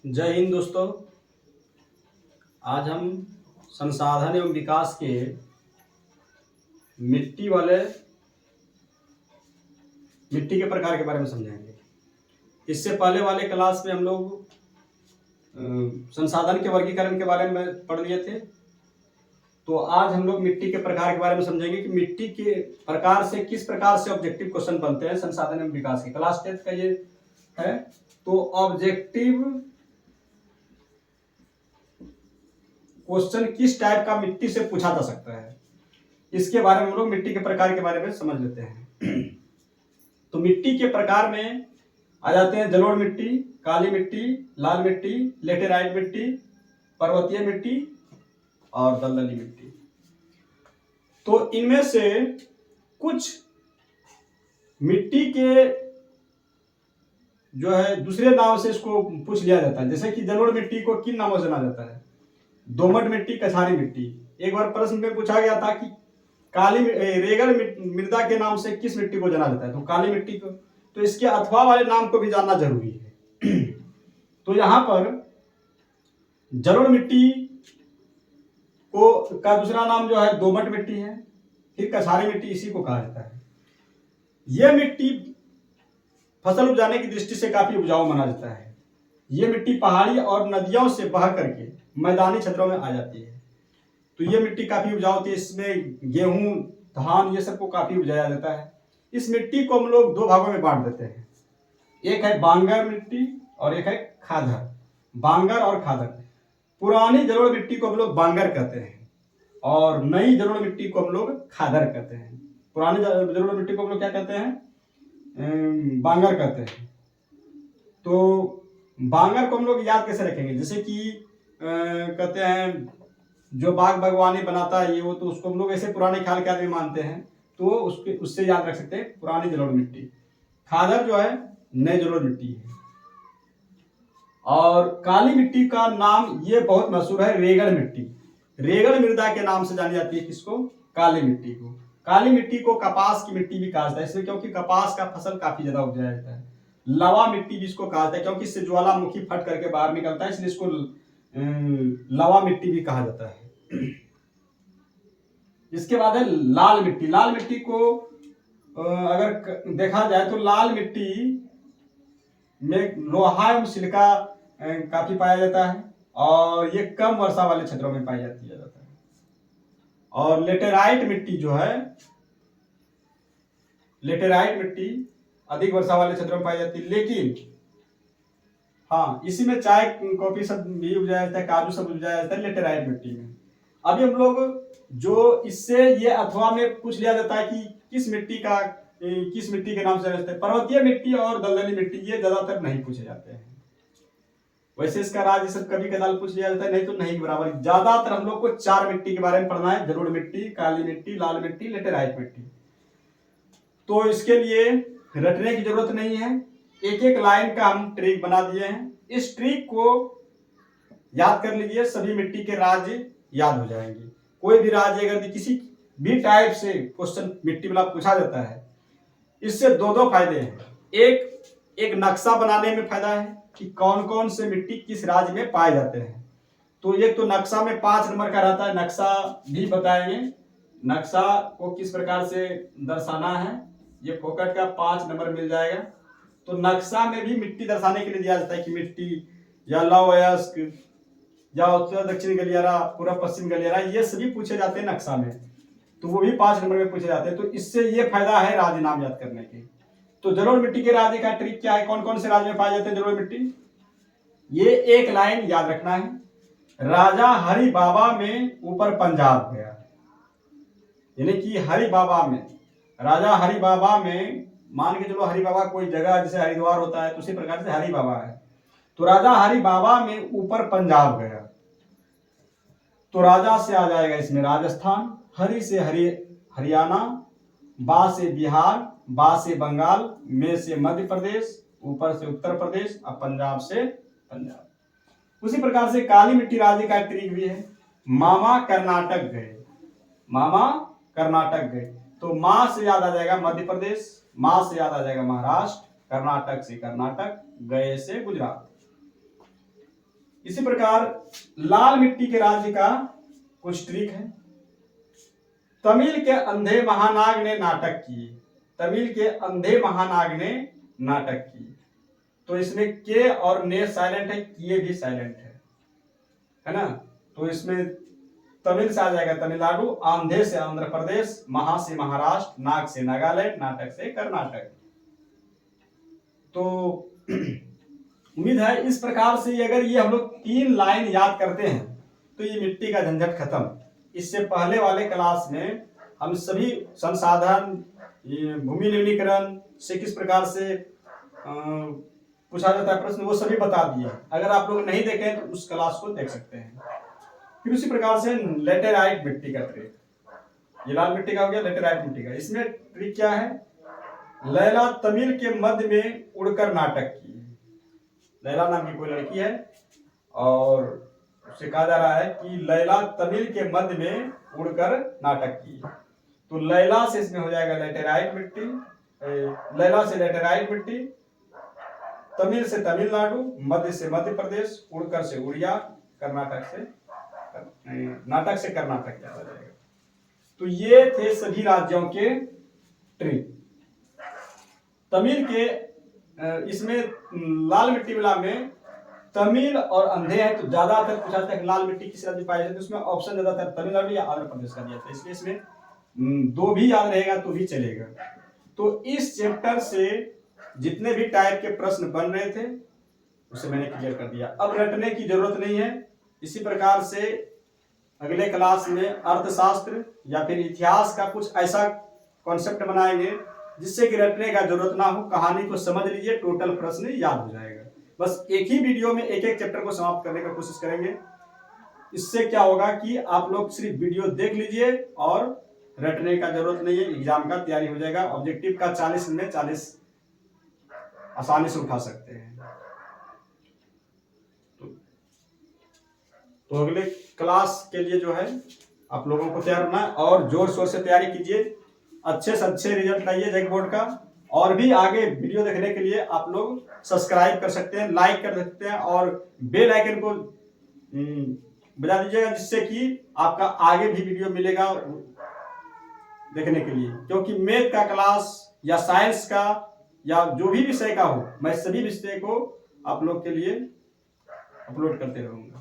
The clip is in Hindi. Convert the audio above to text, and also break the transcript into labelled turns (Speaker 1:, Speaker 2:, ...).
Speaker 1: जय हिंद दोस्तों। आज हम संसाधन एवं विकास के मिट्टी के प्रकार के बारे में समझेंगे। इससे पहले वाले क्लास में हम लोग संसाधन के वर्गीकरण के बारे में पढ़ लिए थे। तो आज हम लोग मिट्टी के प्रकार के बारे में समझेंगे कि मिट्टी के प्रकार से किस प्रकार से ऑब्जेक्टिव क्वेश्चन बनते हैं संसाधन एवं विकास के। क्लास 10 का ये है। तो ऑब्जेक्टिव क्वेश्चन किस टाइप का मिट्टी से पूछा जा सकता है, इसके बारे में हम लोग मिट्टी के प्रकार के बारे में समझ लेते हैं। तो मिट्टी के प्रकार में आ जाते हैं जलोढ़ मिट्टी, काली मिट्टी, लाल मिट्टी, लेटेराइट मिट्टी, पर्वतीय मिट्टी और दलदली मिट्टी। तो इनमें से कुछ मिट्टी के जो है दूसरे नाम से इसको पूछ लिया जाता है। जैसे कि जलोढ़ मिट्टी को किन नामों से जाना जाता है? दोमट मिट्टी, कछारी मिट्टी। एक बार प्रश्न में पूछा गया था कि रेगड़ मृदा के नाम से किस मिट्टी को जाना जाता है? तो काली मिट्टी को। तो इसके अथवा वाले नाम को भी जानना जरूरी है। तो यहां पर जलोढ़ मिट्टी को का दूसरा नाम जो है दोमट मिट्टी है, फिर कछारी मिट्टी इसी को कहा जाता है। यह मिट्टी फसल उपजाने की दृष्टि से काफी उपजाऊ माना जाता है। यह मिट्टी पहाड़ी और नदियों से बह करके मैदानी क्षेत्रों में आ जाती है। तो ये मिट्टी काफी उपजाऊ होती है। इसमें गेहूं, धान ये सबको काफी उपजाया जाता है। इस मिट्टी को हम लोग दो भागों में बांट देते हैं। एक है बांगर मिट्टी और एक है खादर। बांगर और खादर। पुरानी जलोढ़ मिट्टी को हम लोग बांगर कहते हैं और नई जलोढ़ मिट्टी को हम लोग खादर कहते हैं। पुरानी जलोढ़ मिट्टी को हम लोग क्या कहते हैं? बांगर कहते हैं। तो बांगर को हम लोग याद कैसे रखेंगे? जैसे कि कहते हैं जो बाग बागवानी बनाता है ये वो, तो उसको हम लोग ऐसे पुराने ख्याल के आदमी मानते हैं, तो उससे याद रख सकते हैं पुरानी जलोढ़ मिट्टी। खादर जो है नई जलोढ़ मिट्टी है। और काली मिट्टी का नाम ये बहुत मशहूर है, रेगड़ मिट्टी। रेगड़ मृदा के नाम से जानी जाती है। किसको? काली मिट्टी को। काली मिट्टी को कपास की मिट्टी भी कहा जाता है, इसमें क्योंकि कपास का फसल काफी ज्यादा उपजाया जाता है। लवा मिट्टी भी इसको कहा जाता है क्योंकि इससे ज्वालामुखी फट करके बाहर निकलता है, इसलिए इसको लवा मिट्टी भी कहा जाता है। इसके बाद है लाल मिट्टी। लाल मिट्टी को अगर देखा जाए तो लाल मिट्टी में लोहा एवं सिलिका काफी पाया जाता है और ये कम वर्षा वाले क्षेत्रों में पाई जाती है। और लेटेराइट मिट्टी जो है, लेटेराइट मिट्टी अधिक वर्षा वाले क्षेत्रों में पाई जाती है। लेकिन हाँ, इसी में चाय कॉफी सब भी उपजाया जाता है, काजू सब उपजाया जाता है लेटेराइट मिट्टी में। अभी हम लोग जो इससे ये अथवा में पूछ लिया जाता है कि किस मिट्टी के नाम से रहते हैं। पर्वतीय मिट्टी और दलदली मिट्टी ये ज्यादातर नहीं पूछे जाते हैं। वैसे इसका राज्य सब कभी कदाल पूछ लिया जाता है, नहीं तो नहीं बराबर। ज्यादातर हम लोग को चार मिट्टी के बारे में पढ़ना है: जलोढ़ मिट्टी, काली मिट्टी, लाल मिट्टी, लेटेराइट मिट्टी। तो इसके लिए रटने की जरूरत नहीं है, एक एक लाइन का हम ट्रिक बना दिए हैं। इस ट्रिक को याद कर लीजिए, सभी मिट्टी के राज्य याद हो जाएंगे। कोई भी राज्य अगर किसी भी टाइप से क्वेश्चन मिट्टी वाला पूछा जाता है, इससे दो फायदे हैं। एक नक्शा बनाने में फायदा है कि कौन कौन से मिट्टी किस राज्य में पाए जाते हैं। तो एक तो नक्शा में 5 नंबर का रहता है, नक्शा भी बताएंगे। नक्शा को किस प्रकार से दर्शाना है, ये फोकट का 5 नंबर मिल जाएगा। तो नक्शा में भी मिट्टी दर्शाने के लिए दिया जाता है कि मिट्टी या लवयस्क या उत्तर दक्षिण गलियारा, पूर्व पश्चिम गलियारा, ये सभी पूछे जाते हैं नक्शा में। तो वो भी 5 नंबर में पूछे जाते हैं। तो इससे ये फायदा है राज्य नाम याद करने के। तो जलोढ़ मिट्टी के राज्य का ट्रिक क्या है? कौन कौन से राज्य में पाए जाते हैं जलोढ़ मिट्टी? ये एक लाइन याद रखना है: राजा हरि बाबा में ऊपर पंजाब गया। यानी कि हरि बाबा में, राजा हरि बाबा में, मान के चलो हरि बाबा कोई जगह जैसे हरिद्वार होता है, तो उसी प्रकार से हरि बाबा है। तो राजा हरि बाबा में ऊपर पंजाब गया, तो राजा से आ जाएगा इसमें राजस्थान, हरि से हरियाणा, बा से बिहार, बा से बंगाल, में से मध्य प्रदेश, ऊपर से उत्तर प्रदेश और पंजाब से पंजाब। उसी प्रकार से काली मिट्टी राज्य का ट्रिक भी है: मामा कर्नाटक गए। मामा कर्नाटक गए, तो माँ से याद आ जाएगा मध्य प्रदेश, माँ से याद आ जाएगा महाराष्ट्र, कर्नाटक से कर्नाटक, गए से गुजरात। इसी प्रकार लाल मिट्टी के राज्य का कुछ ट्रिक है। तमिल के अंधे महानाग ने नाटक किए, तमिल के अंधे महानाग ने नाटक किए। तो इसमें के और ने साइलेंट है, किए भी साइलेंट है ना। तो इसमें तमिल से आ जाएगा तमिलनाडु, आंधे से आंध्र प्रदेश, महा से महाराष्ट्र, नाग से नागालैंड, नाटक से कर्नाटक। तो उम्मीद है इस प्रकार से अगर ये हम लोग 3 लाइन याद करते हैं तो ये मिट्टी का झंझट खत्म। इससे पहले वाले क्लास में हम सभी संसाधन, भूमि न्यूनीकरण से किस प्रकार से पूछा जाता है प्रश्न, वो सभी बता दिए। अगर आप लोग नहीं देखें तो उस क्लास को देख सकते हैं। फिर उसी प्रकार से लेटेराइट मिट्टी का ट्रिक, ये लाल मिट्टी का हो गया, लेटेराइट मिट्टी का। इसमें ट्रिक क्या है, लैला तमिल के मध्य में उड़कर नाटक की। लैला नाम की कोई लड़की है और उससे कहा जा रहा है कि लैला तमिल के मध्य में उड़कर नाटक की। तो लैला से इसमें हो जाएगा लेटेराइट मिट्टी, लैला से लेटेराइट मिट्टी, तमिल से तमिलनाडु, मध्य से मध्य प्रदेश, उड़कर से उड़िया, कर्नाटक से नाटक से कर्नाटक क्या हो जाएगा। तो ये थे सभी राज्यों के ट्रिक। तमिल के इसमें लाल मिट्टी वाला में तमिल और अंधे हैं तो ज्यादातर पूछा जाता है लाल मिट्टी किस राज्य में पाई जाती है, तो उसमें ऑप्शन ज्यादातर तमिलनाडु या आंध्र प्रदेश का दिया था। इसलिए इसमें 2 भी याद रहेगा तो भी चलेगा। तो इस चैप्टर से जितने भी टाइप के प्रश्न बन रहे थे उसे मैंने क्लियर कर दिया, अब रटने की जरूरत नहीं है। इसी प्रकार से अगले क्लास में अर्थशास्त्र या फिर इतिहास का कुछ ऐसा कॉन्सेप्ट बनाएंगे जिससे कि रटने का जरूरत ना हो, कहानी को समझ लीजिए, टोटल प्रश्न याद हो जाएगा। बस एक ही वीडियो में एक एक चैप्टर को समाप्त करने का कोशिश करेंगे। इससे क्या होगा कि आप लोग सिर्फ वीडियो देख लीजिए और रटने का जरूरत नहीं है, एग्जाम का तैयारी हो जाएगा। ऑब्जेक्टिव का 40 में 40 आसानी से उठा सकते हैं। तो अगले क्लास के लिए जो है आप लोगों को तैयार होना है और जोर शोर से तैयारी कीजिए, अच्छे से अच्छे रिजल्ट लाइए जैक बोर्ड का। और भी आगे वीडियो देखने के लिए आप लोग सब्सक्राइब कर सकते हैं, लाइक कर सकते हैं और बेल आइकन को बजा दीजिएगा, जिससे कि आपका आगे भी वीडियो मिलेगा देखने के लिए। क्योंकि मैथ का क्लास या साइंस का या जो भी विषय का हो, मैं सभी विषय को आप लोग के लिए अपलोड करते रहूंगा।